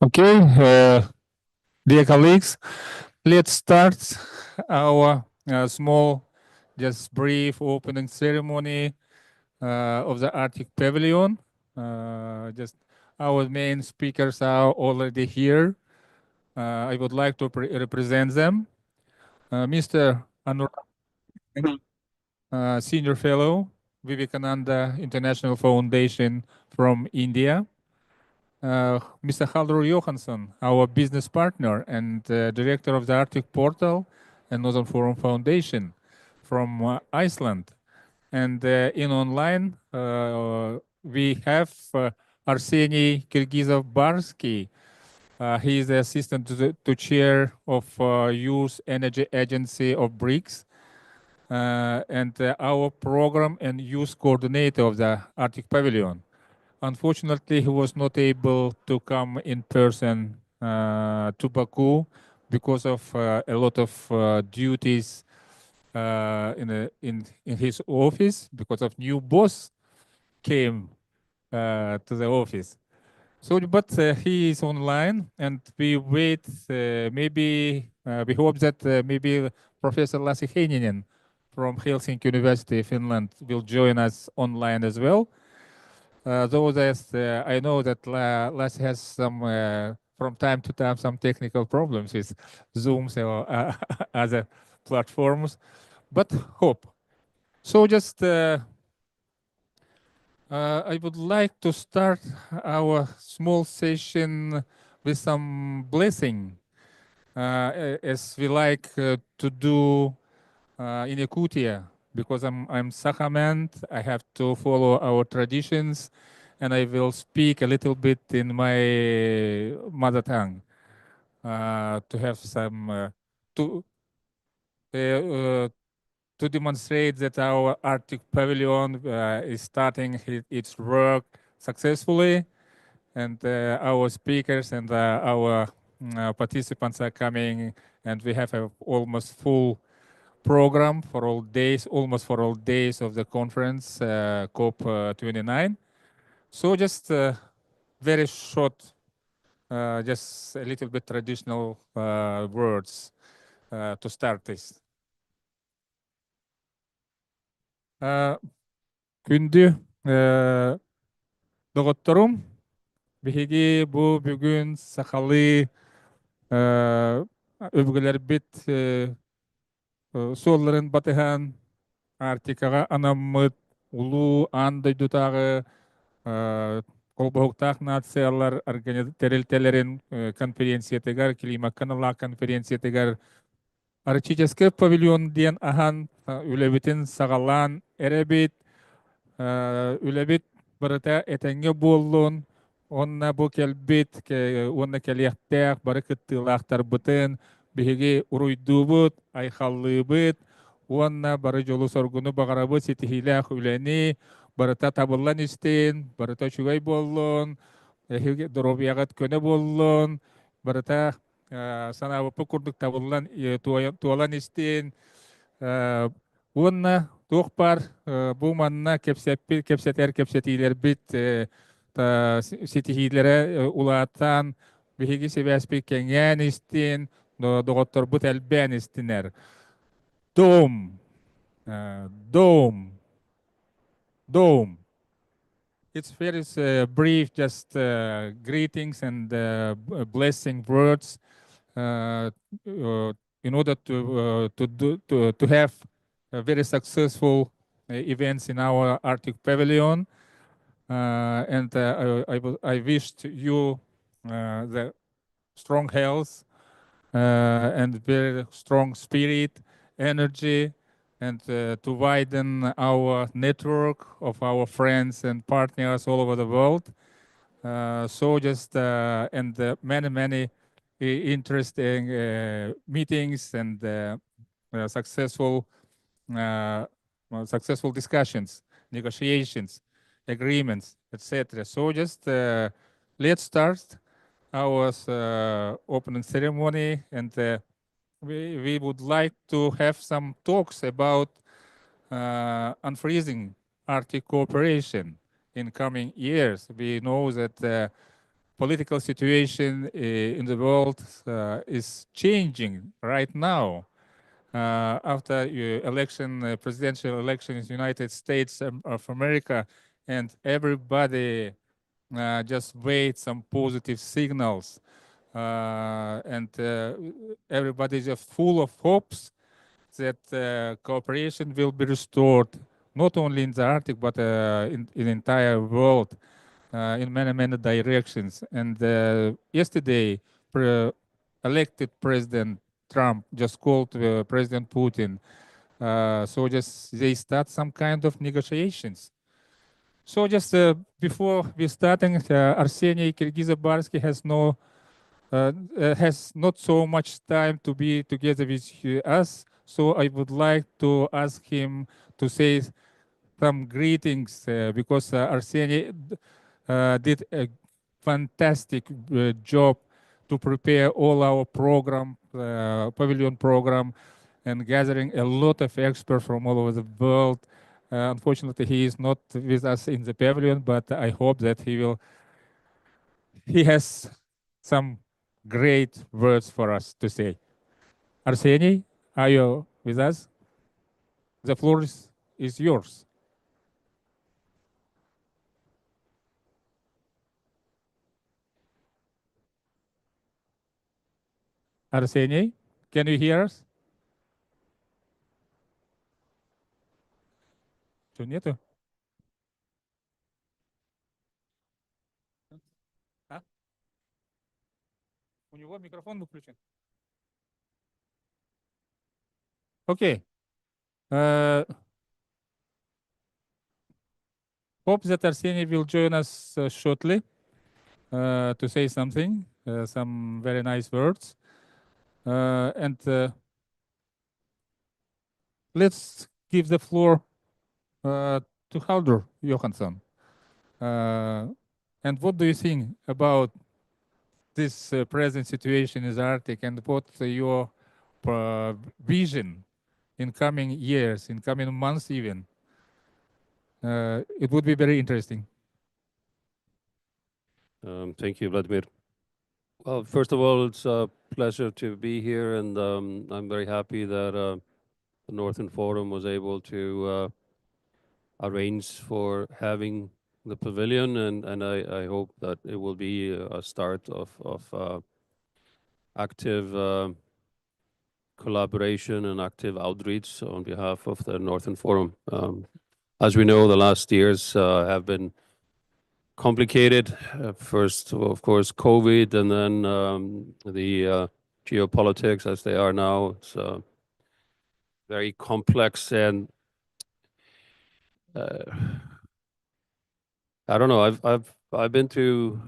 Okay, dear colleagues, let's start our small, just brief opening ceremony of the Arctic Pavilion. Just our main speakers are already here. I would like to represent them. Mr. Anurag, Senior Fellow, Vivekananda International Foundation from India. Mr. Haldur Johansson, our business partner and director of the Arctic Portal and Northern Forum Foundation from Iceland. And in online, we have Arseniy Kirgizov-Barsky. He is the assistant to chair of Youth Energy Agency of BRICS and our program and youth coordinator of the Arctic Pavilion. Unfortunately, he was not able to come in person to Baku because of a lot of duties in his office because of new boss came to the office. So, but he is online, and we wait. Maybe we hope that maybe Professor Lassi Heininen from Helsinki University, Finland, will join us online as well. Though I know that Lassi has some, from time to time, some technical problems with Zooms or other platforms, but hope. So just I would like to start our small session with some blessing, as we like to do in Yakutia, because I'm Sakhaman. I have to follow our traditions, and I will speak a little bit in my mother tongue to have some to uh, uh, to demonstrate that our Arctic Pavilion is starting its work successfully, and our speakers and our participants are coming, and we have a almost full program for all days, almost for all days of the conference, COP29. So just very short, just a little bit traditional words to start this. Күндү доғотторум биһиги бу бүгүн сахалы өбүгөлөр бит суолларын батыхан Артикага анаммыт улуу андойдутагы колбоһуктаах нациялар терилтелерин конференциятыгар климакканала конференциятыгар арчический павильон диэн ахан үлебитин сагалаан эребит үлебит барыта этеңге буоллун онна бу келбит онна келиэхтээх бары кыттыылаахтар бытын биһиги уруйдуубут айхаллыыбыт онна бары жолу соргуну багарабыт ситиһилээх үлэни барыта табыллан истин барыта чугай буоллун доробиягат көнө буоллун барыта санаабыппы курдук табыллан туолан истин онна туохпар бу манна кепсетер кепсетиилер бит ситиһиилере улааттан биһиги себэспи кеңээн истин доҕотторбут элбээн истинер Dome. Dome. Dome. It's very brief, just greetings and blessing words in order to have very successful events in our Arctic Pavilion. And I wished you the strong health and very strong spirit, energy, and to widen our network of our friends and partners all over the world. So just and many interesting meetings and successful successful discussions, negotiations, agreements, etc. So just let's start our opening ceremony, and we would like to have some talks about unfreezing Arctic cooperation in coming years. We know that political situation in the world is changing right now. After presidential election in the United States of America, and everybody just wait some positive signals, and everybody is just full of hopes that cooperation will be restored, not only in the Arctic, but in the entire world, in many, many directions. And yesterday, elected President Trump just called President Putin. So just they start some kind of negotiations. So just before we starting, Arseniy Kirgiz-Barsky has not so much time to be together with us. So I would like to ask him to say some greetings because Arseniy did a fantastic job to prepare all our program, pavilion program, and gathering a lot of experts from all over the world. Unfortunately, he is not with us in the pavilion, but I hope that he has some great words for us to say. Arseniy, are you with us? The floor is yours. Arseniy, can you hear us? Что, нету? А? У него микрофон выключен. Okay. Hope that Arseniy will join us shortly to say something, some very nice words. And let's give the floor to Haldur Johansson. And what do you think about this present situation in the Arctic, and what's your vision in coming years, in coming months even? It would be very interesting. Thank you, Vladimir. Well, first of all, it's a pleasure to be here, and I'm very happy that the Northern Forum was able to arrange for having the pavilion, and I hope that it will be a start of active collaboration and active outreach on behalf of the Northern Forum. As we know, the last years have been complicated. First, of course, COVID, and then the geopolitics as they are now. It's very complex, and I don't know. I've been to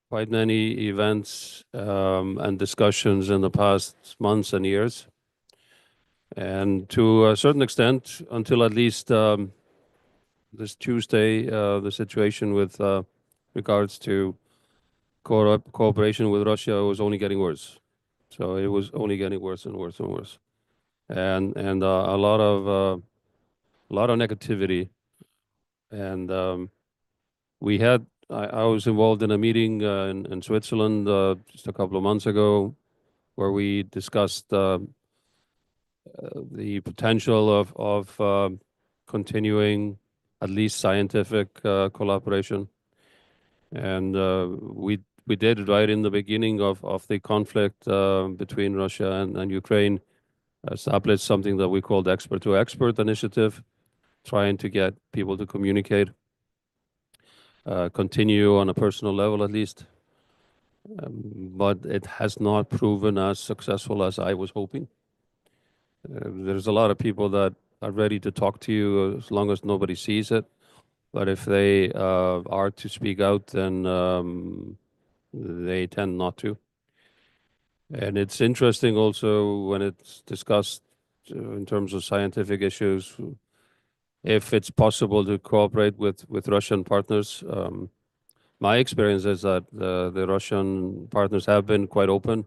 quite many events and discussions in the past months and years, and to a certain extent, until at least this Tuesday, the situation with regards to cooperation with Russia was only getting worse. So it was only getting worse and worse and worse, and a lot of negativity. And we had I was involved in a meeting in Switzerland just a couple of months ago, where we discussed the potential of continuing at least scientific collaboration, and we did right in the beginning of the conflict between Russia and Ukraine, established something that we called expert to expert initiative, trying to get people to communicate, continue on a personal level at least. But it has not proven as successful as I was hoping. There's a lot of people that are ready to talk to you as long as nobody sees it. But if they are to speak out, then they tend not to. And it's interesting also when it's discussed in terms of scientific issues, if it's possible to cooperate with Russian partners. My experience is that the Russian partners have been quite open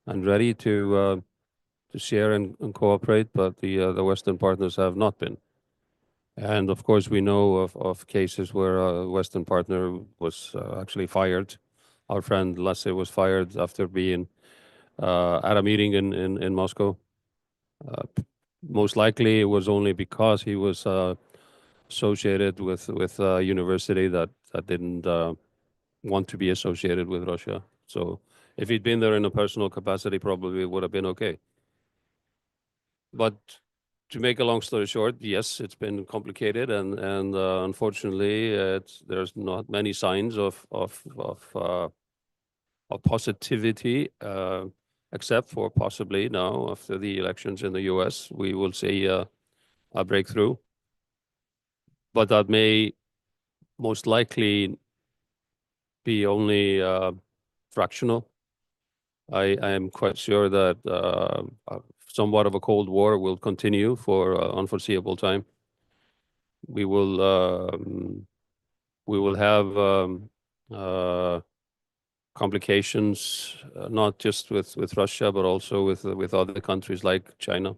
and ready to share and cooperate, but the Western partners have not been. And of course, we know of cases where a Western partner was actually fired our friend Lasse was fired after being at a meeting in Moscow. Most likely, it was only because he was associated with a university that didn't want to be associated with Russia. So if he'd been there in a personal capacity, probably it would have been okay. But to make a long story short, yes, it's been complicated, and unfortunately, there's not many signs of positivity, except for possibly now after the elections in the U.S., we will see a breakthrough. But that may most likely be only fractional. I am quite sure that somewhat of a Cold War will continue for unforeseeable time. We will have complications, not just with Russia, but also with other countries like China.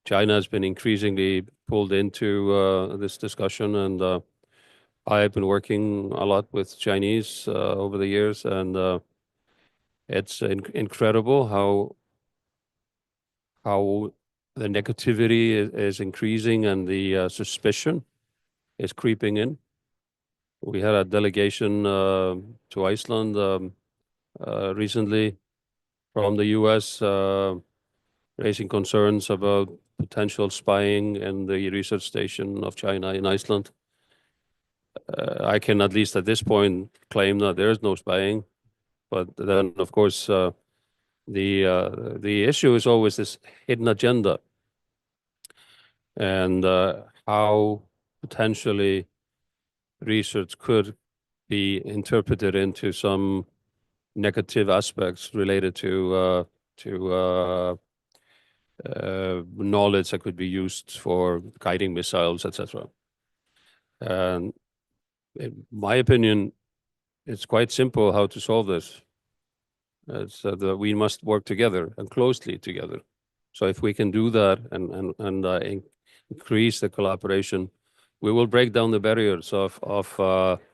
China has been increasingly pulled into this discussion, and I've been working a lot with Chinese over the years, and it's incredible how the negativity is increasing and the suspicion is creeping in. We had a delegation to Iceland recently from the U.S. Raising concerns about potential spying in the research station of China in Iceland. I can at least at this point claim that there is no spying, but then of course the issue is always this hidden agenda, and how potentially research could be interpreted into some negative aspects related to knowledge that could be used for guiding missiles, etc. And in my opinion, it's quite simple how to solve this. It's that we must work together and closely together. So if we can do that and increase the collaboration, we will break down the barriers of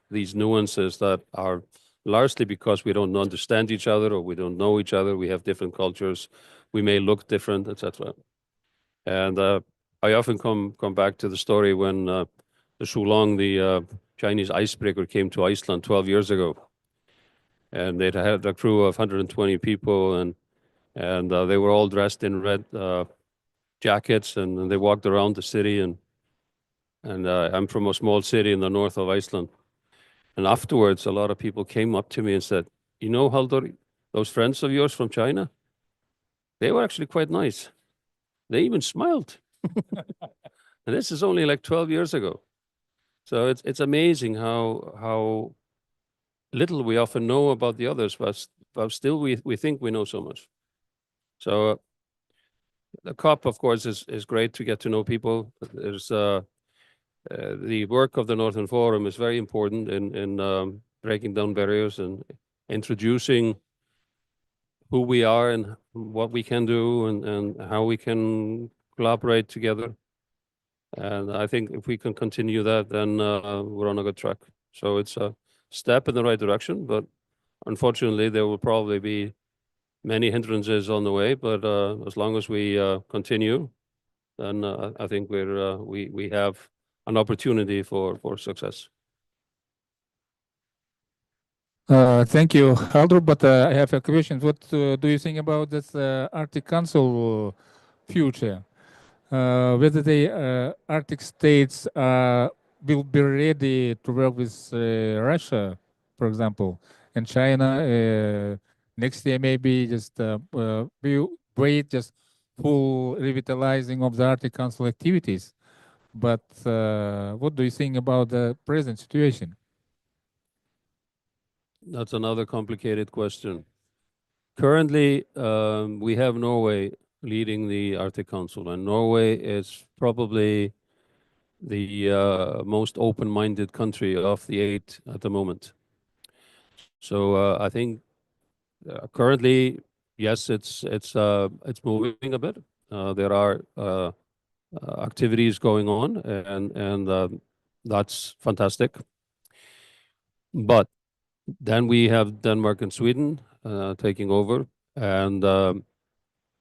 these nuances that are largely because we don't understand each other or we don't know each other. We have different cultures. We may look different, etc. And I often come back to the story when the Shulong, the Chinese icebreaker, came to Iceland 12 years ago. And they'd had a crew of 120 people, and they were all dressed in red jackets, and they walked around the city. And I'm from a small city in the north of Iceland. And afterwards, a lot of people came up to me and said, "You know, Halldór, those friends of yours from China, they were actually quite nice. They even smiled." And this is only like 12 years ago. So it's amazing how little we often know about the others, but still we think we know so much. So the COP, of course, is great to get to know people. There's the work of the Northern Forum is very important in breaking down barriers and introducing who we are and what we can do and how we can collaborate together. And I think if we can continue that, then we're on a good track. So it's a step in the right direction, but unfortunately, there will probably be many hindrances on the way. But as long as we continue, then I think we have an opportunity for success. Thank you, Halldór. But I have a question. What do you think about this Arctic Council future? Whether the Arctic states will be ready to work with Russia, for example, and China next year, maybe just we wait just full revitalizing of the Arctic Council activities. But what do you think about the present situation? That's another complicated question. Currently, we have Norway leading the Arctic Council, and Norway is probably the most open-minded country of the 8 at the moment. So I think currently, yes, it's moving a bit. There are activities going on, and that's fantastic. But Then we have Denmark and Sweden taking over. And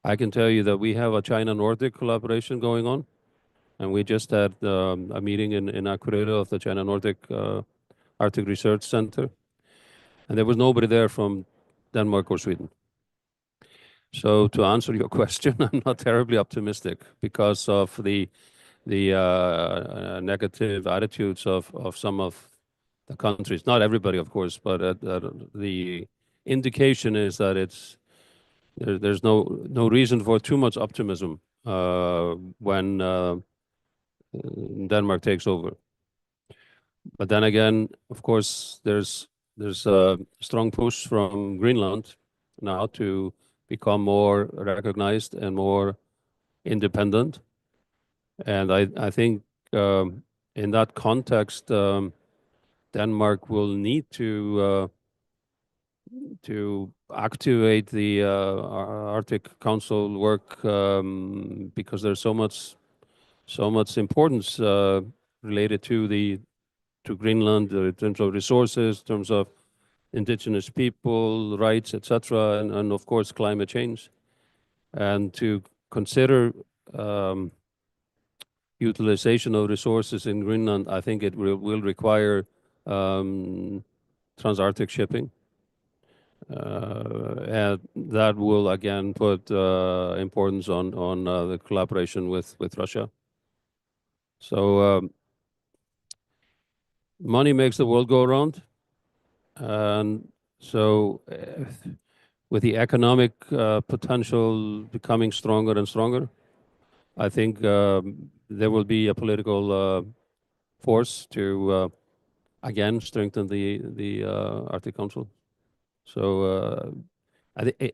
I can tell you that we have a China-Nordic collaboration going on. And we just had a meeting in Akureyri of the China-Nordic Arctic Research Center. And there was nobody there from Denmark or Sweden. So to answer your question, I'm not terribly optimistic because of the negative attitudes of some of the countries. Not everybody, of course, but the indication is that there's no reason for too much optimism when Denmark takes over. But then again, of course, there's a strong push from Greenland now to become more recognized and more independent. And I think in that context, Denmark will need to activate the Arctic Council work because there's so much importance related to Greenland in terms of resources, in terms of indigenous people, rights, etc., and of course climate change, and to consider utilization of resources in Greenland, I think it will require trans-Arctic shipping. And that will again put importance on the collaboration with Russia. So money makes the world go around, and so with the economic potential becoming stronger and stronger, I think there will be a political force to again strengthen the Arctic Council. So I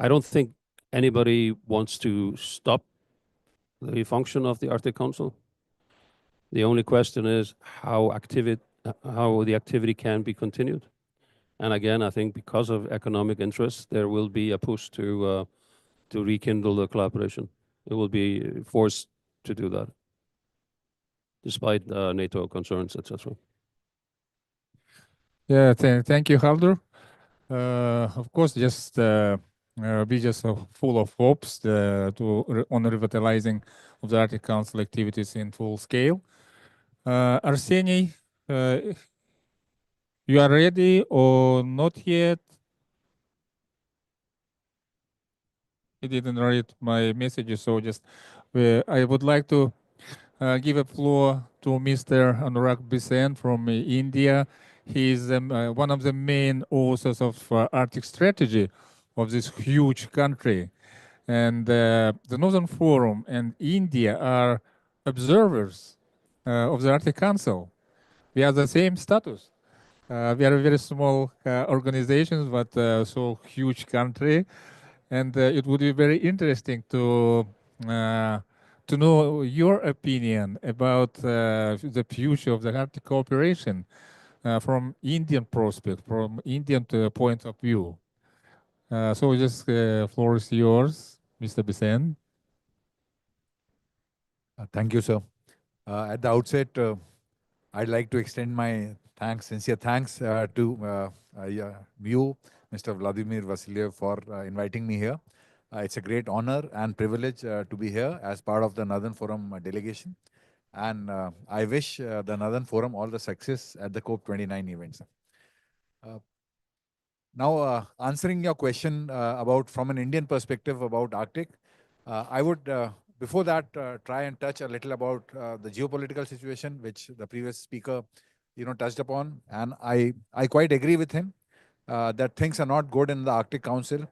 don't think anybody wants to stop the function of the Arctic Council. The only question is how the activity can be continued. And again, I think because of economic interests, there will be a push to rekindle the collaboration. It will be forced to do that, despite NATO concerns, etc. Yeah, thank you, Haldur. Of course, just be just full of hopes on revitalizing of the Arctic Council activities in full scale. Arseny, you are ready or not yet? He didn't read my messages, so just I would like to give a floor to Mr. Anurag Bisen from India. He is one of the main authors of Arctic strategy of this huge country. And the Northern Forum and India are observers of the Arctic Council. We have the same status. We are a very small organization, but so huge country. And it would be very interesting to know your opinion about the future of the Arctic cooperation from Indian prospect, from Indian point of view. So this floor is yours, Mr. Bisen. Thank you, sir. At the outset, I'd like to extend my sincere thanks to you, Mr. Vladimir Vasilyev, for inviting me here. It's a great honor and privilege to be here as part of the Northern Forum delegation. And I wish the Northern Forum all the success at the COP29 events. Now, answering your question about from an Indian perspective about Arctic, I would, before that, try and touch a little about the geopolitical situation, which the previous speaker, touched upon. And I quite agree with him that things are not good in the Arctic Council,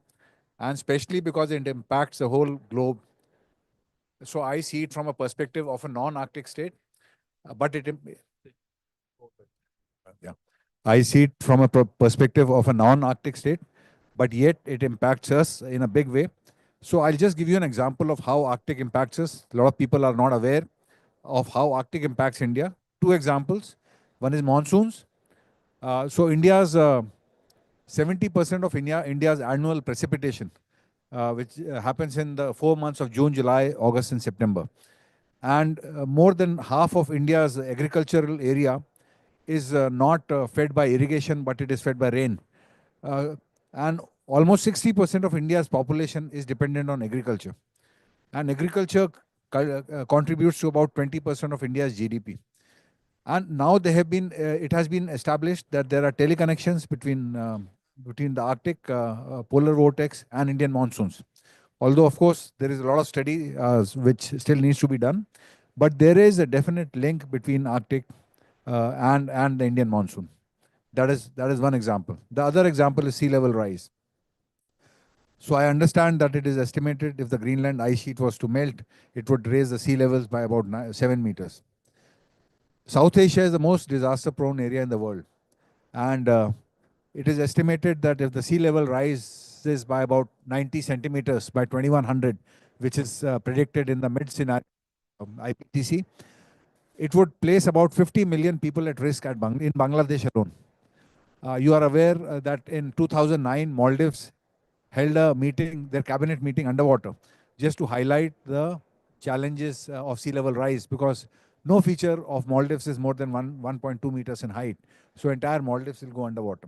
and especially because it impacts the whole globe. So I see it from a perspective of a non-Arctic state, but I see it from a perspective of a non-Arctic state, but yet it impacts us in a big way. So I'll just give you an example of how Arctic impacts us. A lot of people are not aware of how Arctic impacts India. Two examples. One is monsoons. So India's 70% of India's annual precipitation, which happens in the 4 months of June, July, August, and September. And more than half of India's agricultural area is not fed by irrigation, but it is fed by rain. And almost 60% of India's population is dependent on agriculture. And agriculture contributes to about 20% of India's GDP. And now it has been established that there are teleconnections between the Arctic polar vortex and Indian monsoons. Although, of course, there is a lot of study which still needs to be done, but there is a definite link between Arctic and the Indian monsoon. That is one example. The other example is sea level rise. So I understand that it is estimated if the Greenland ice sheet was to melt, it would raise the sea levels by about 7 meters. South Asia is the most disaster-prone area in the world, and it is estimated that if the sea level rises by about 90 centimeters by 2100, which is predicted in the mid scenario IPCC, it would place about 50 million people at risk in Bangladesh alone. You are aware that in 2009, Maldives held a meeting, their cabinet meeting underwater, just to highlight the challenges of sea level rise, because no feature of Maldives is more than 1.2 meters in height. So entire Maldives will go underwater.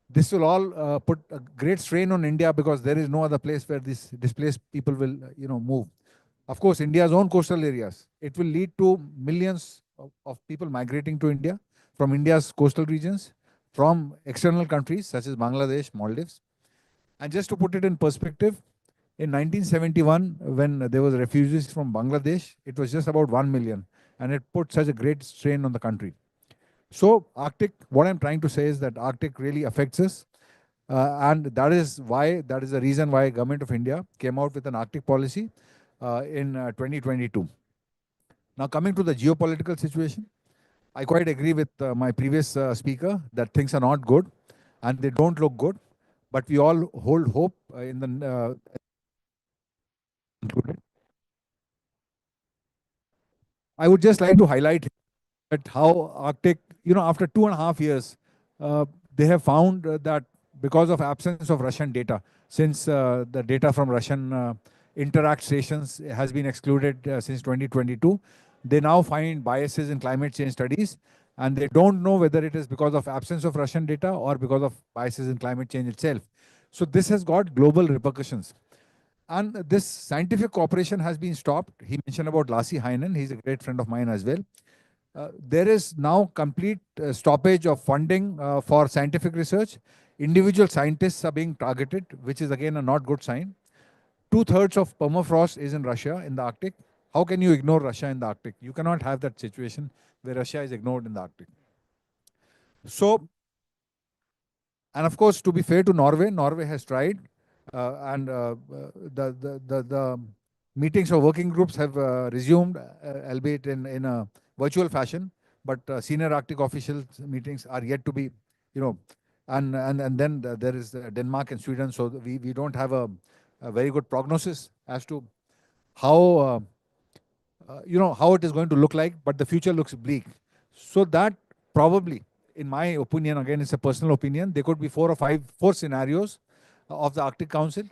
This will all put a great strain on India, because there is no other place where these displaced people will move. Of course, India's own coastal areas. It will lead to millions of people migrating to India from India's coastal regions, from external countries such as Bangladesh, Maldives. And just to put it in perspective, in 1971, when there was refugees from Bangladesh, it was just about 1 million, and it put such a great strain on the country. So Arctic, what I'm trying to say is that Arctic really affects us. And that is the reason why Government of India came out with an Arctic policy in 2022. Now, coming to the geopolitical situation, I quite agree with my previous speaker that things are not good and they don't look good, but we all hold hope in the included. I would just like to highlight that how Arctic, after 2.5 years, they have found that because of absence of Russian data, since the data from Russian interact stations has been excluded since 2022, they now find biases in climate change studies, and they don't know whether it is because of absence of Russian data or because of biases in climate change itself. So this has got global repercussions. And this scientific cooperation has been stopped. He mentioned about Lassi Heinen. He's a great friend of mine as well. There is now complete stoppage of funding for scientific research. Individual scientists are being targeted, which is again a not good sign. 2/3 of permafrost is in Russia, in the Arctic. How can you ignore Russia in the Arctic? You cannot have that situation where Russia is ignored in the Arctic. So, and of course, to be fair to Norway, Norway has tried, and the meetings of working groups have resumed, albeit in a virtual fashion. But senior Arctic officials meetings are yet to be, and then there is Denmark and Sweden. So we don't have a very good prognosis as to how how it is going to look like. But the future looks bleak. So that probably, in my opinion, again, it's a personal opinion, there could be 4 scenarios of the Arctic Council.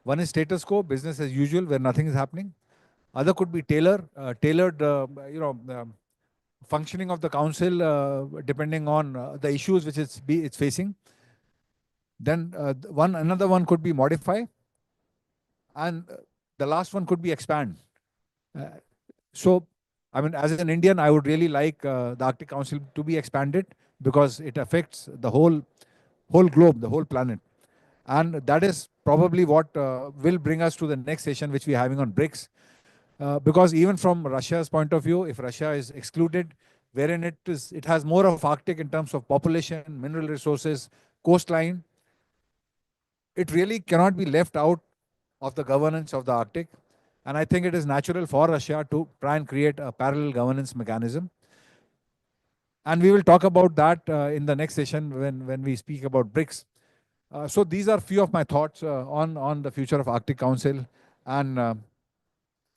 One is status quo, business as usual, where nothing is happening. Other could be tailored, functioning of the council depending on the issues which it's facing. Then another one could be modify, and the last one could be expand. So, I mean, as an Indian, I would really like the Arctic Council to be expanded, because it affects the whole globe, the whole planet. And that is probably what will bring us to the next session, which we're having on BRICS. Because even from Russia's point of view, if Russia is excluded, wherein it has more of Arctic in terms of population, mineral resources, coastline, it really cannot be left out of the governance of the Arctic. And I think it is natural for Russia to try and create a parallel governance mechanism. And we will talk about that in the next session when we speak about BRICS. So these are few of my thoughts on the future of Arctic Council and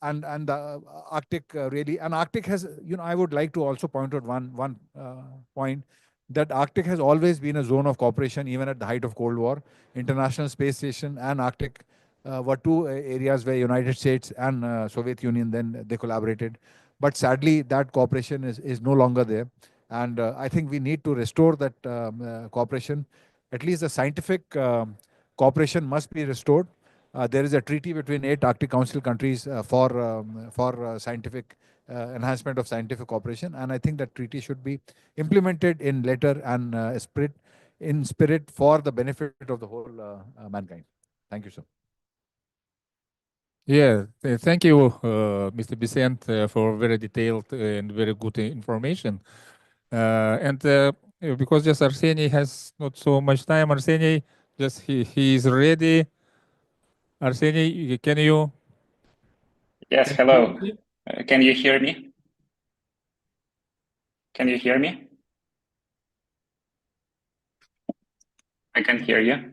the Arctic really. And Arctic has, I would like to also point out one point, that Arctic has always been a zone of cooperation, even at the height of Cold War. International Space Station and Arctic were two areas where United States and Soviet Union, then they collaborated. But sadly, that cooperation is no longer there. And I think we need to restore that cooperation. At least the scientific cooperation must be restored. There is a treaty between 8 Arctic Council countries for scientific enhancement of scientific cooperation, and I think that treaty should be implemented in letter and spirit for the benefit of the whole mankind. Thank you, sir. Yeah, thank you, Mr. Vicent, for very detailed and very good information. And because just Arseny has not so much time, Arseny, just he is ready. Arseny, can you? Yes, hello. Can you hear me? Can you hear me? I can hear you.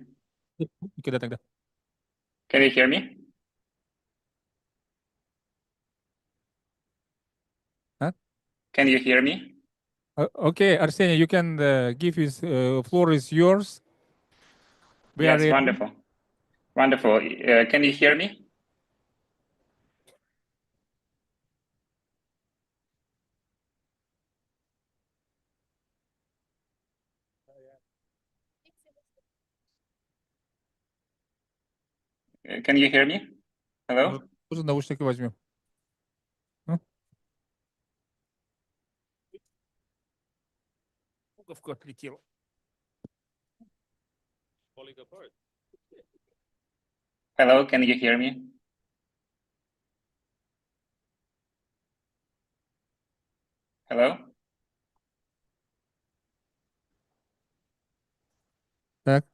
Can you hear me? Huh? Can you hear me? Okay, Arseny, you can give his floor is yours. Yes, wonderful. Wonderful. Can you hear me? Can you hear me? Hello? Тоже наушники возьмем. Пуговка отлетела. Hello, can you hear me? Hello? Так.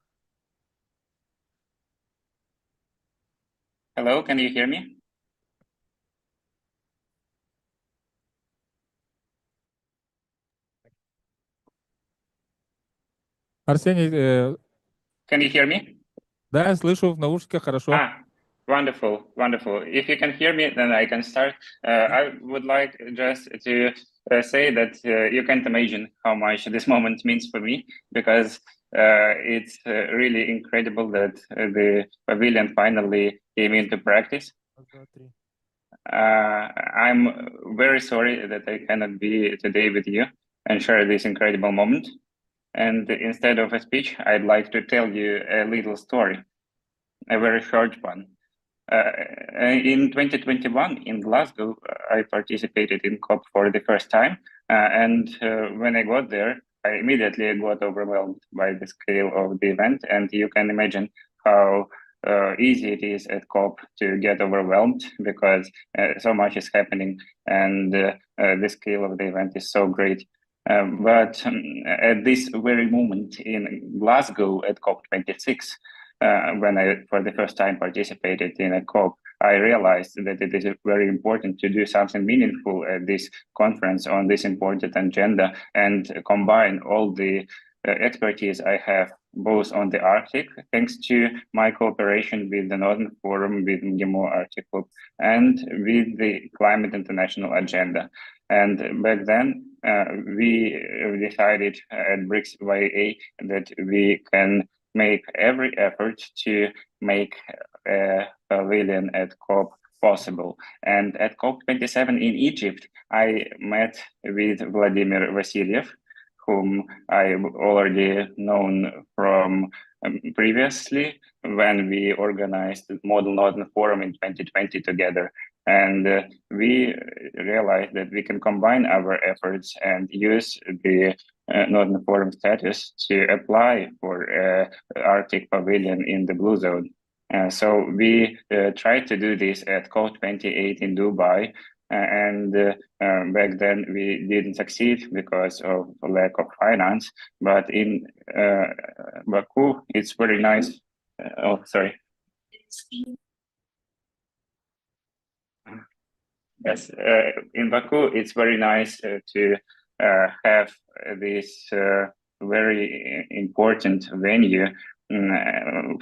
Hello, can you hear me? Арсений, Can you hear me? да, слышу в наушниках хорошо. Wonderful, wonderful. If you can hear me, then I can start. I would like just to say that you can't imagine how much this moment means for me, because it's really incredible that the pavilion finally came into practice. I'm very sorry that I cannot be today with you and share this incredible moment. And instead of a speech, I'd like to tell you a little story, a very short one. In 2021 in Glasgow, I participated in COP for the first time. And when I got there, I immediately got overwhelmed by the scale of the event. And you can imagine how easy it is at COP to get overwhelmed, because so much is happening and the scale of the event is so great. But at this very moment in Glasgow at COP26, when I, for the first time, participated in a COP, I realized that it is very important to do something meaningful at this conference on this important agenda and combine all the expertise I have both on the Arctic, thanks to my cooperation with the Northern Forum, with GMO Arctic Club, and with the Climate International Agenda. And back then, we decided at BRICS YA that we can make every effort to make a pavilion at COP possible. And at COP27 in Egypt, I met with Vladimir Vasilyev, whom I already known from previously when we organized the Model Northern Forum in 2020 together. And we realized that we can combine our efforts and use the Northern Forum status to apply for Arctic Pavilion in the Blue Zone. So we tried to do this at COP28 in Dubai, and back then we didn't succeed because of lack of finance. But in Baku, it's very nice. Oh, sorry. Yes, in Baku, it's very nice to have this very important venue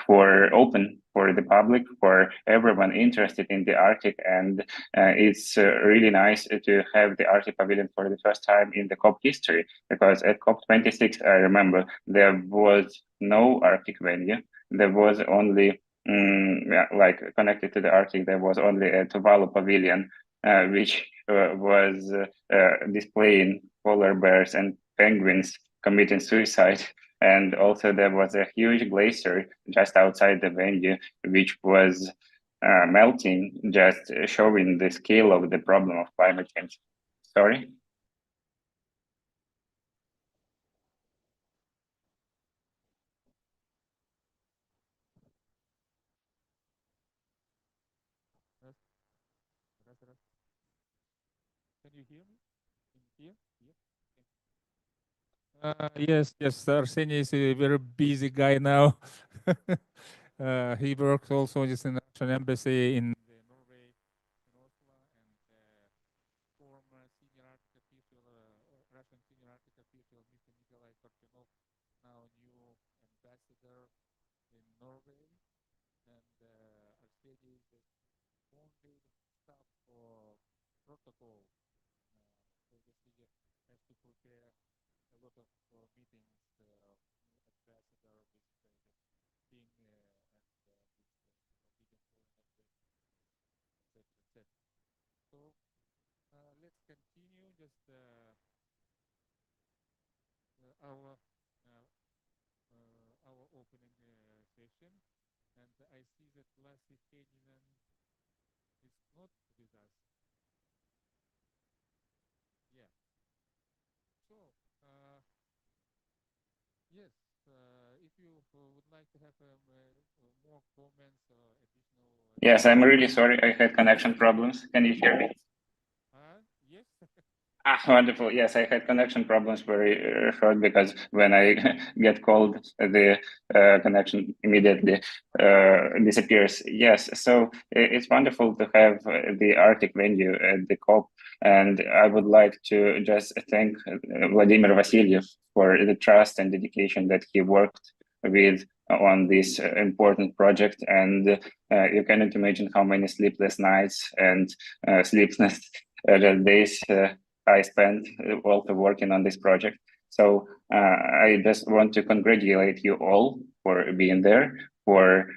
for open for the public, for everyone interested in the Arctic. And it's really nice to have the Arctic Pavilion for the first time in the COP history, because at COP26, I remember there was no Arctic venue. There was only, like connected to the Arctic, there was only a Tuvalu Pavilion, which was displaying polar bears and penguins committing suicide. And also there was a huge glacier just outside the venue, which was melting, just showing the scale of the problem of climate change. Sorry? Can you hear me? Can you hear? Yes, Arseny is a very busy guy now. He works also in the Russian embassy in Norway, in Oslo, and former senior Arctic official, Russian senior Arctic official, Mr. Nikolai Korchinov, now new ambassador in Norway, and Arseny is the only staff for protocol. So the city has to prepare a lot of meetings, ambassador with the king and with Forbidden Foreign Affairs, etc., etc. So let's continue just our opening session, and I see that Lassie Hedinen is not with us. Yeah. So yes, if you would like to have more comments or additional. Yes, I'm really sorry. I had connection problems. Can you hear me? Yes. Wonderful. Yes, I had connection problems very short because when I get called, the connection immediately disappears. Yes, so it's wonderful to have the Arctic venue at the COP, and I would like to just thank Vladimir Vasilyev for the trust and dedication that he worked with on this important project. And you cannot imagine how many sleepless nights and sleepless days I spent also working on this project. So I just want to congratulate you all for being there, for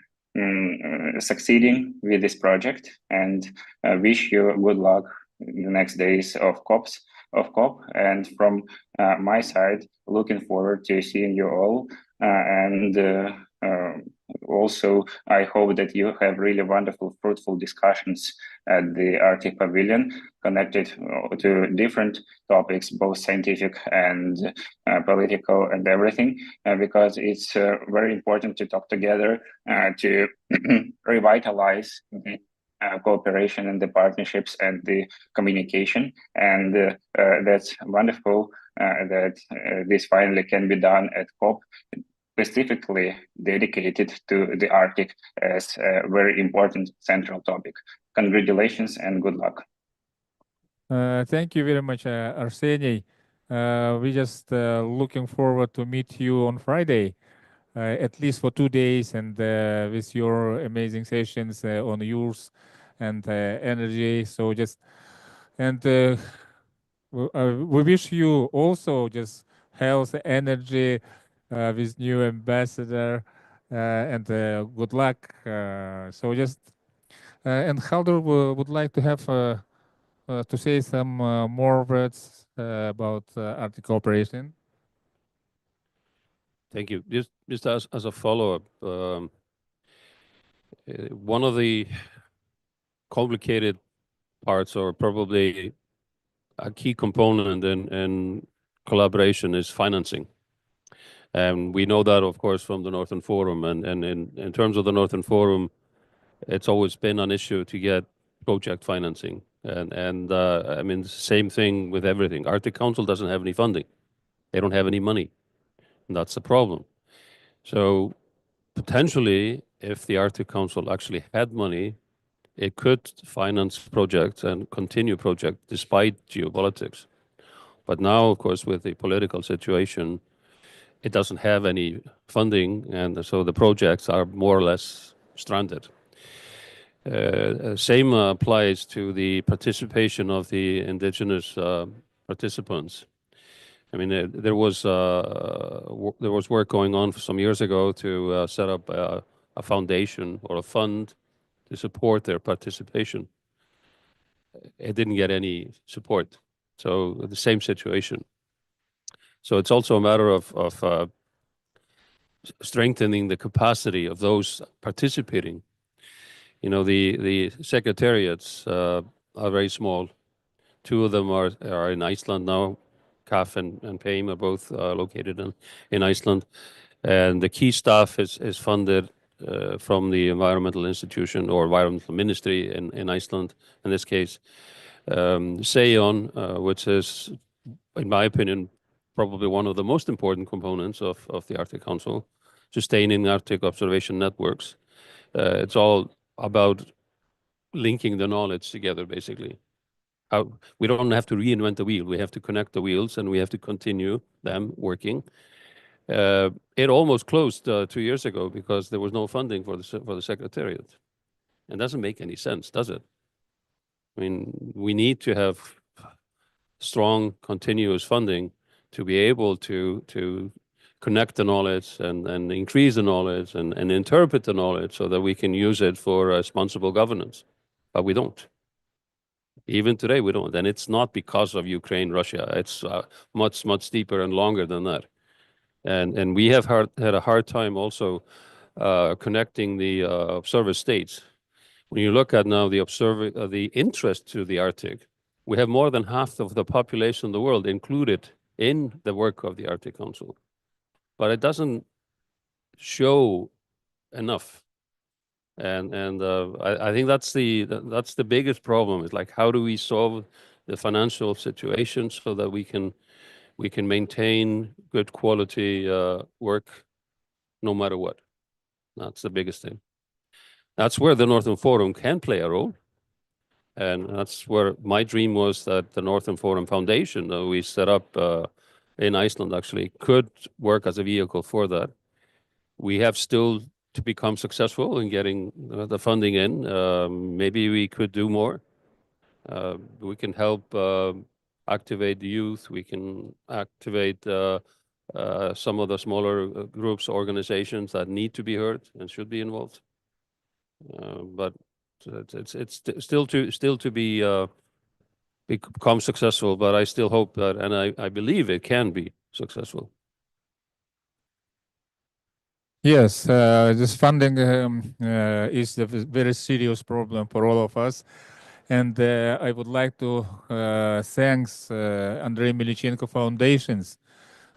succeeding with this project, and wish you good luck in the next days of COP. And from my side, looking forward to seeing you all. And also, I hope that you have really wonderful, fruitful discussions at the Arctic Pavilion connected to different topics, both scientific and political and everything, because it's very important to talk together to revitalize the cooperation and the partnerships and the communication. And that's wonderful that this finally can be done at COP, specifically dedicated to the Arctic as a very important central topic. Congratulations and good luck. Thank you very much, Arseny. We just looking forward to meet you on Friday, at least for 2 days, and with your amazing sessions on yours and energy. So just and we wish you also just health, energy with new ambassador, and good luck. So just and Haldur would like to have to say some more words about Arctic cooperation. Thank you. Just as a follow-up, one of the complicated parts, or probably a key component in collaboration, is financing. And we know that, of course, from the Northern Forum. And in terms of the Northern Forum, it's always been an issue to get project financing. And I mean, same thing with everything. Arctic Council doesn't have any funding. They don't have any money. And that's the problem. So potentially, if the Arctic Council actually had money, it could finance projects and continue projects despite geopolitics. But now, of course, with the political situation, it doesn't have any funding, and so the projects are more or less stranded. Same applies to the participation of the indigenous participants. I mean, there was work going on for some years ago to set up a foundation or a fund to support their participation. It didn't get any support, so the same situation. So it's also a matter of strengthening the capacity of those participating. You know, the secretariats are very small. Two of them are in Iceland now. CAF and PAIM are both located in Iceland. And the key staff is funded from the environmental institution or environmental ministry in Iceland, in this case. SEON, which is, in my opinion, probably one of the most important components of the Arctic Council, sustaining Arctic observation networks. It's all about linking the knowledge together, basically. We don't have to reinvent the wheel. We have to connect the wheels, and we have to continue them working. It almost closed 2 years ago because there was no funding for the secretariat. It doesn't make any sense, does it? I mean, we need to have strong, continuous funding to be able to connect the knowledge and increase the knowledge and interpret the knowledge so that we can use it for responsible governance. But we don't. Even today, we don't. And it's not because of Ukraine, Russia. It's much, much deeper and longer than that. And we have had a hard time also connecting the observer states. When you look at now the interest to the Arctic, we have more than half of the population in the world included in the work of the Arctic Council. But it doesn't show enough. And I think that's the biggest problem, is like, how do we solve the financial situation so that we can maintain good quality work no matter what? That's the biggest thing. That's where the Northern Forum can play a role. And that's where my dream was, that the Northern Forum Foundation that we set up in Iceland actually could work as a vehicle for that. We have still to become successful in getting the funding in. Maybe we could do more. We can help activate the youth. We can activate some of the smaller groups, organizations that need to be heard and should be involved. But it's still to be become successful. But I still hope that, and I believe it can be successful. Yes, this funding is a very serious problem for all of us. And I would like to thank Andrei Milichenko Foundations.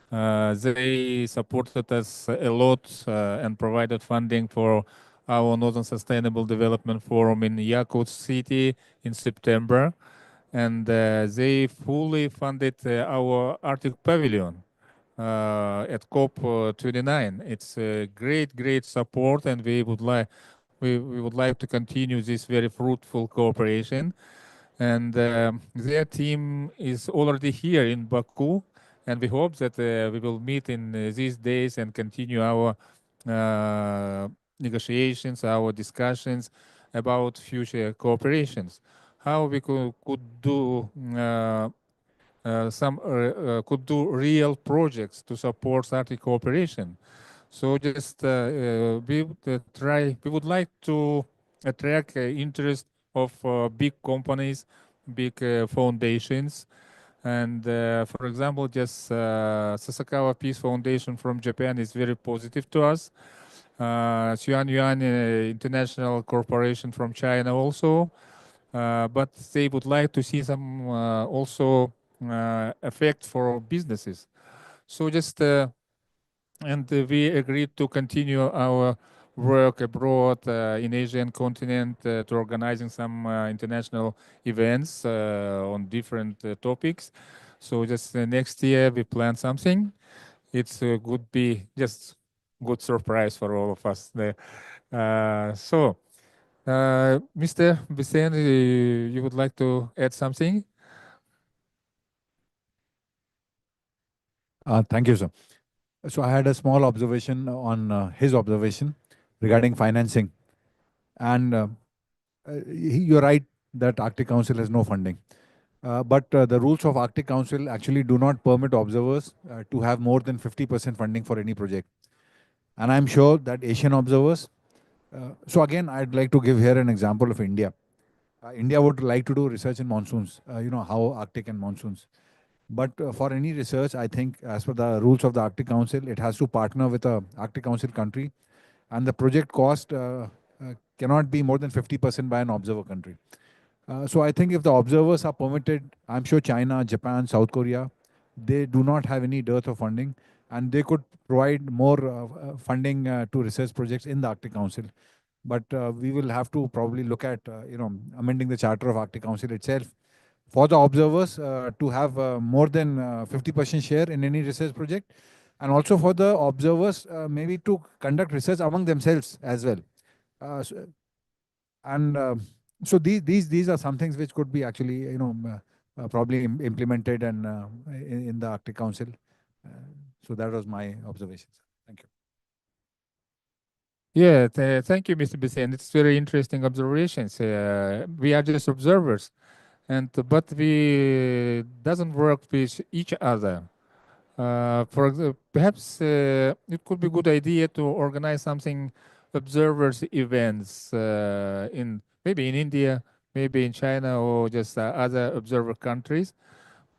They supported us a lot and provided funding for our Northern Sustainable Development Forum in Yakut City in September. And they fully funded our Arctic Pavilion at COP29. It's a great support, and we would like to continue this very fruitful cooperation. And their team is already here in Baku, and we hope that we will meet in these days and continue our negotiations, our discussions about future cooperations. How we could do could do real projects to support Arctic cooperation. So just we would like to attract interest of big companies, big foundations. And for example, just Sasakawa Peace Foundation from Japan is very positive to us. Xuan Yuan International Corporation from China also. But they would like to see some also effect for businesses. So just and we agreed to continue our work abroad in Asian continent to organizing some international events on different topics. So just next year we plan something. It's could be just good surprise for all of us there. Mr. Bisen, you would like to add something? Thank you, sir. So I had a small observation on his observation regarding financing. And you're right that Arctic Council has no funding. But the rules of Arctic Council actually do not permit observers to have more than 50% funding for any project. And I'm sure that Asian observers, so again, I'd like to give here an example of India. India would like to do research in monsoons, how Arctic and monsoons. But for any research, I think as per the rules of the Arctic Council, it has to partner with a Arctic Council country, and the project cost cannot be more than 50% by an observer country. So I think if the observers are permitted, I'm sure China, Japan, South Korea, they do not have any dearth of funding, and they could provide more funding to research projects in the Arctic Council. But we will have to probably look at amending the Charter of Arctic Council itself for the observers to have more than 50% share in any research project, and also for the observers maybe to conduct research among themselves as well. So, and so these are some things which could be actually probably implemented and in the Arctic Council. So that was my observation. Thank you. Yeah, thank you, Mr. Bisen. It's very interesting observations. We are just observers, but we doesn't work with each other. Perhaps it could be a good idea to organize something observers events in maybe in India, maybe in China, or just other observer countries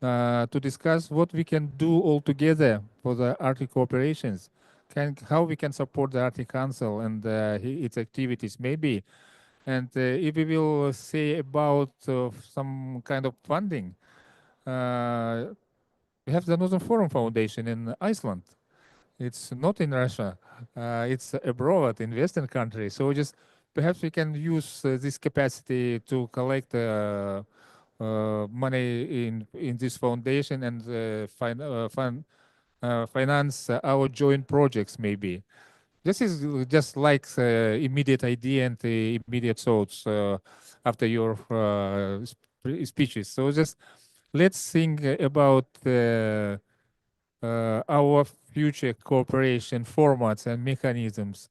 to discuss what we can do all together for the Arctic cooperations, how we can support the Arctic Council and its activities maybe. And if we will say about some kind of funding, we have the Northern Forum Foundation in Iceland. It's not in Russia. It's abroad in Western countries. So just perhaps we can use this capacity to collect money in this foundation and finance our joint projects maybe. This is just like immediate idea and immediate thoughts after your speeches. So just let's think about our future cooperation formats and mechanisms.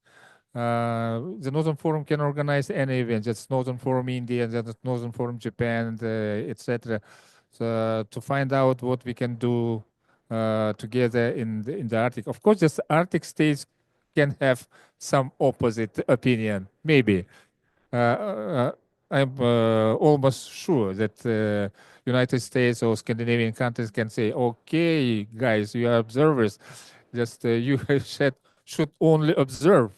The Northern Forum can organize any event. That's Northern Forum India, that's Northern Forum Japan, etc. So to find out what we can do together in the Arctic. Of course, just Arctic states can have some opposite opinion, maybe. I'm almost sure that United States or Scandinavian countries can say, okay, guys, you are observers, just you should only observe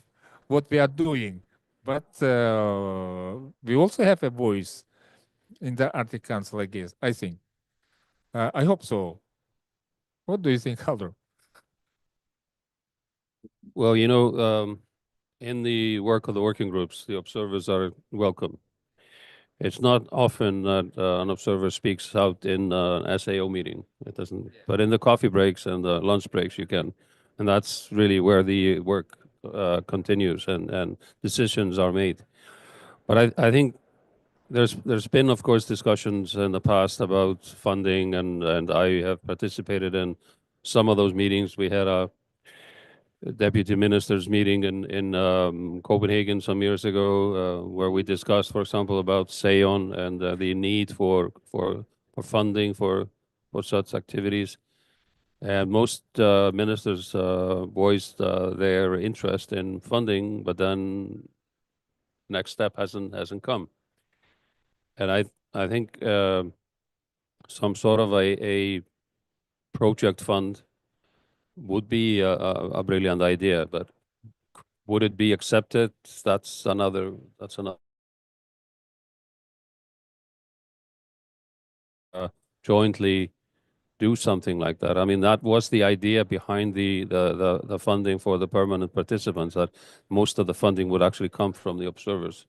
what we are doing. But we also have a voice in the Arctic Council, I guess, I think. I hope so. What do you think, Haldor? Well, in the work of the working groups, the observers are welcome. It's not often that an observer speaks out in an SAO meeting. It doesn't, but in the coffee breaks and the lunch breaks, you can. And that's really where the work continues and decisions are made. But I think there's been, of course, discussions in the past about funding, and I have participated in some of those meetings. We had a deputy ministers meeting in Copenhagen some years ago, where we discussed, for example, about SAON and the need for funding for such activities. And most ministers voiced their interest in funding, but then next step hasn't come. And I think some sort of a project fund would be a brilliant idea, but would it be accepted? That's another. Jointly do something like that. I mean, that was the idea behind the funding for the permanent participants, that most of the funding would actually come from the observers.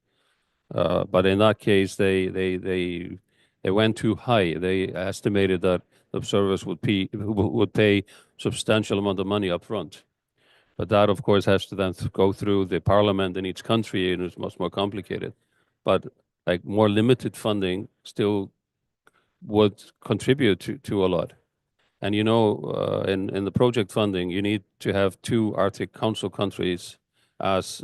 But in that case, they went too high. They estimated that the observers would pay substantial amount of money up front. But that, of course, has to then go through the parliament in each country, and it's much more complicated. But like more limited funding still would contribute to a lot. And in the project funding, you need to have 2 Arctic Council countries as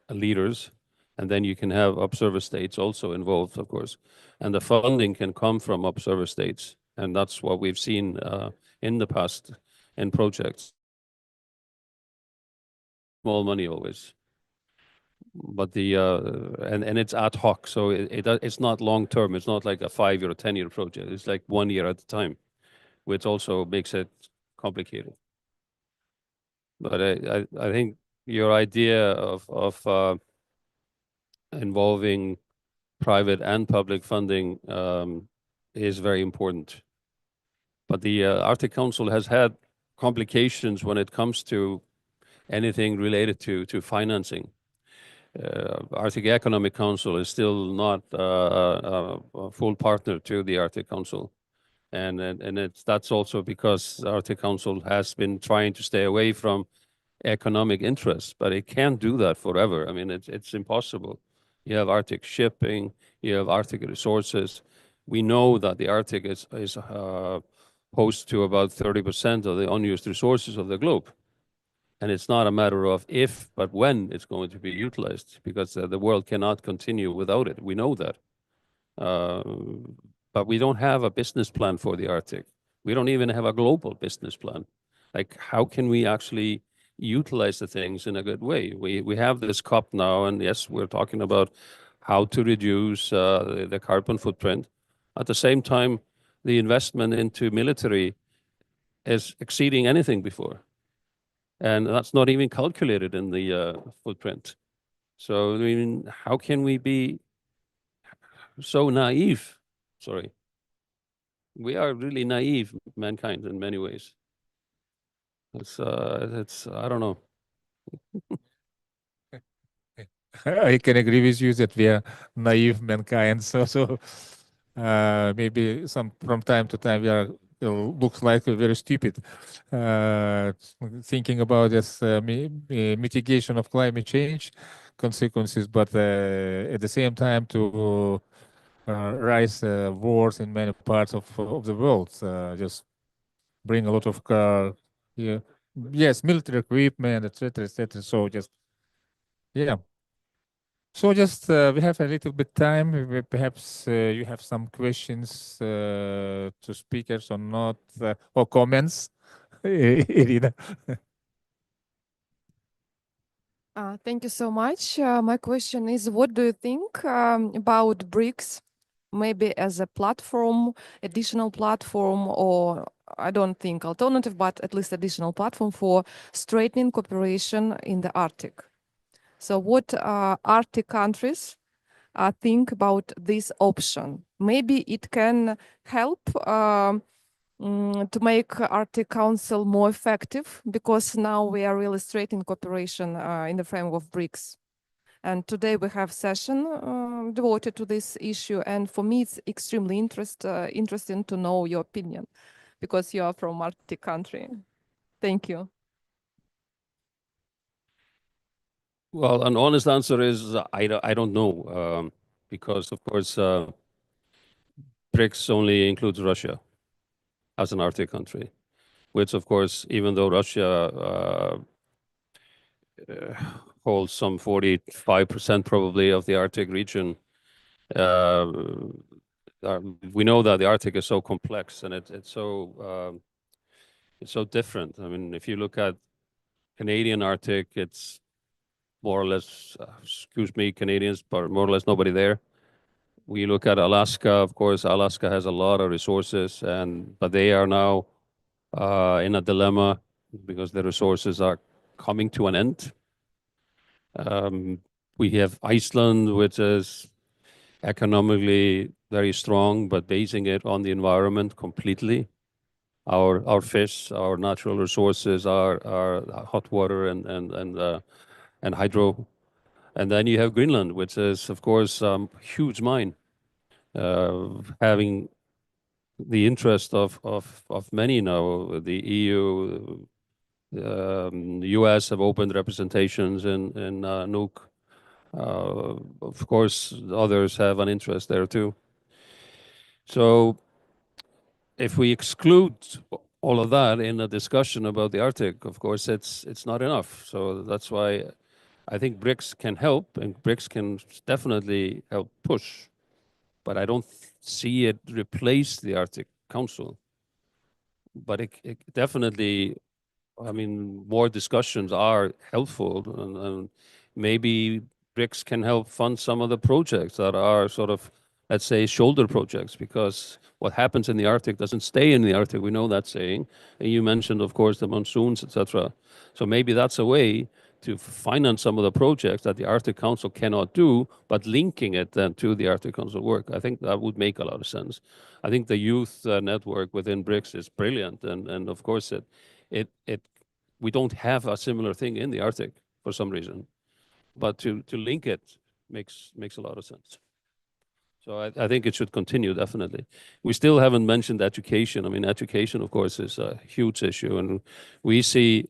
leaders, and then you can have observer states also involved, of course. And the funding can come from observer states, and that's what we've seen in the past in projects. Small money always, but and it's ad hoc, so it's not long term. It's not like a 5-year or 10-year project. It's like 1 year at a time, which also makes it complicated. But I think your idea of involving private and public funding is very important. But the Arctic Council has had complications when it comes to anything related to financing. Arctic Economic Council is still not a full partner to the Arctic Council. And that's also because the Arctic Council has been trying to stay away from economic interests, but it can't do that forever. I mean, it's impossible. You have Arctic shipping, you have Arctic resources. We know that the Arctic is host to about 30% of the unused resources of the globe. And it's not a matter of if, but when it's going to be utilized, because the world cannot continue without it. We know that. But we don't have a business plan for the Arctic. We don't even have a global business plan. Like, how can we actually utilize the things in a good way? We have this COP now, and yes, we're talking about how to reduce the carbon footprint. At the same time, the investment into military is exceeding anything before. And that's not even calculated in the footprint. So, I mean, how can we be so naive? Sorry. We are really naive, mankind, in many ways. It's I don't know. I can agree with you that we are naive mankind. So maybe from time to time we are looks like we're very stupid. Thinking about this mitigation of climate change consequences, but at the same time to rise wars in many parts of the world. Just bring a lot of yes, military equipment, etc., etc. So just yeah. So just we have a little bit time. Perhaps you have some questions to speakers or not, or comments. Irina. Thank you so much. My question is, what do you think about BRICS? Maybe as a platform, additional platform, or I don't think alternative, but at least additional platform for strengthening cooperation in the Arctic. So what Arctic countries think about this option? Maybe it can help to make Arctic Council more effective, because now we are really strengthening cooperation in the framework of BRICS. And today we have session devoted to this issue. And for me, it's extremely interesting to know your opinion, because you are from Arctic country. Thank you. Well, an honest answer is I don't know, because of course BRICS only includes Russia as an Arctic country, which of course, even though Russia holds some 45% probably of the Arctic region, we know that the Arctic is so complex and it's so different. I mean, if you look at Canadian Arctic, it's more or less, excuse me, Canadians, but more or less nobody there. We look at Alaska, of course, Alaska has a lot of resources, but they are now in a dilemma because the resources are coming to an end. We have Iceland, which is economically very strong, but basing it on the environment completely. Our fish, our natural resources are hot water and hydro. And then you have Greenland, which is, of course, huge mine, having the interest of many now. The EU, the US have opened representations in Nuuk. Of course, others have an interest there too. So if we exclude all of that in a discussion about the Arctic, of course, it's not enough. So that's why I think BRICS can help, and BRICS can definitely help push, but I don't see it replace the Arctic Council. But it definitely, I mean, more discussions are helpful, and maybe BRICS can help fund some of the projects that are sort of let's say, shoulder projects, because what happens in the Arctic doesn't stay in the Arctic. We know that saying. And you mentioned, of course, the monsoons, etc. So maybe that's a way to finance some of the projects that the Arctic Council cannot do, but linking it then to the Arctic Council work. I think that would make a lot of sense. I think the youth network within BRICS is brilliant, and of course we don't have a similar thing in the Arctic for some reason, but to link it makes a lot of sense. So I think it should continue, definitely. We still haven't mentioned education. I mean, education, of course, is a huge issue, and we see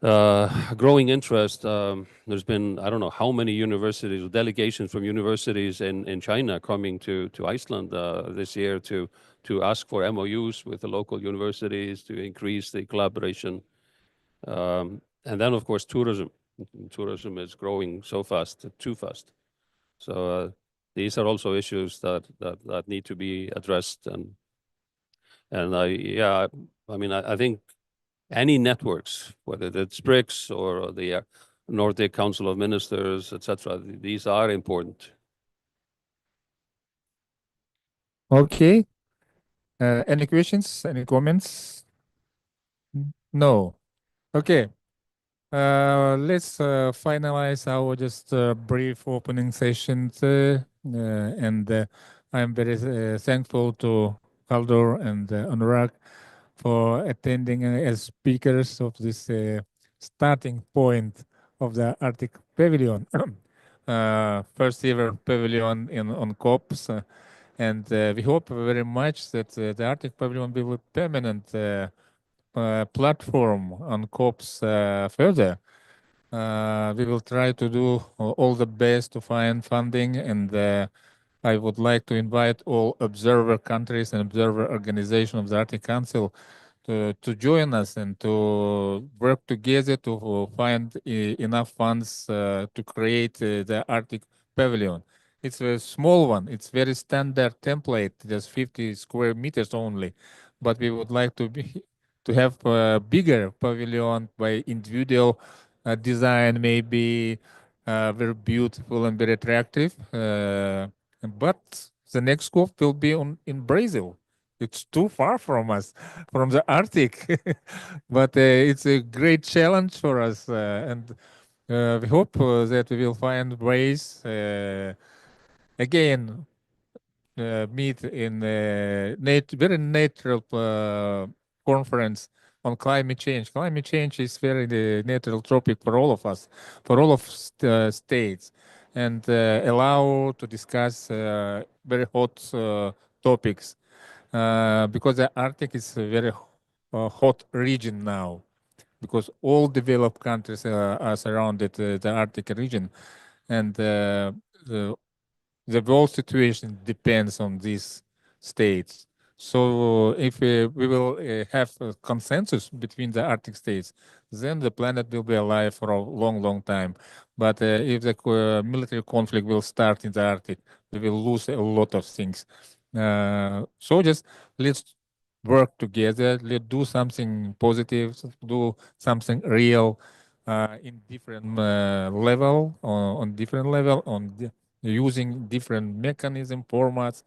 growing interest. There's been, I don't know how many universities, delegations from universities in China coming to Iceland this year to ask for MOUs with the local universities to increase the collaboration. And then, of course, tourism. Tourism is growing so fast, too fast. So these are also issues that need to be addressed. And I mean, I think any networks, whether it's BRICS or the Nordic Council of Ministers, etc., these are important. Okay. Any questions? Any comments? No. Okay. Let's finalize our just brief opening sessions, and I'm very thankful to Haldor and Anurag for attending as speakers of this starting point of the Arctic Pavilion, first ever pavilion on COPs, and we hope very much that the Arctic Pavilion will be a permanent platform on COPs further. We will try to do all the best to find funding, and I would like to invite all observer countries and observer organizations of the Arctic Council to join us and to work together to find enough funds to create the Arctic Pavilion. It's a small one. It's very standard template, just 50 square meters only, but we would like to have a bigger pavilion by individual design, maybe very beautiful and very attractive. But the next scope will be in Brazil. It's too far from us, from the Arctic, but it's a great challenge for us, and we hope that we will find ways again meet in a very natural conference on climate change. Climate change is very natural topic for all of us, for all of states, and allow to discuss very hot topics because the Arctic is a very hot region now, because all developed countries are surrounded the Arctic region, and the whole situation depends on these states. So if we will have a consensus between the Arctic states, then the planet will be alive for a long, long time. But if the military conflict will start in the Arctic, we will lose a lot of things. So just let's work together. Let's do something positive, do something real in different level, on different level, using different mechanism formats.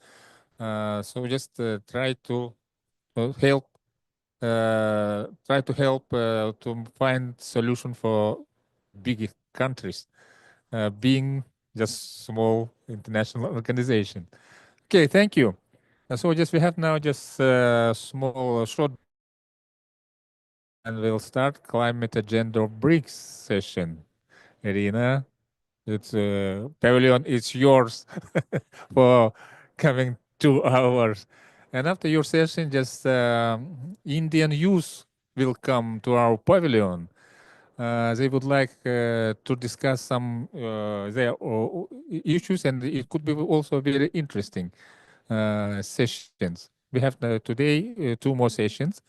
So just try to help to find solution for big countries, being just small international organization. Okay, thank you. So just we have now just small short, and we'll start climate agenda of BRICS session. Irina, it's pavilion is yours for coming 2 hours. And after your session, just Indian youth will come to our pavilion. They would like to discuss some their issues, and it could be also very interesting sessions. We have today 2 more sessions,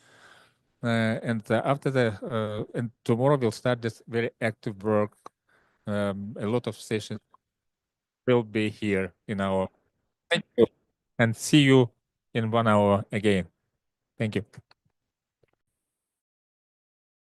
and after the and tomorrow we'll start this very active work. A lot of sessions will be here in our. Thank you, and see you in 1 hour again. Thank you.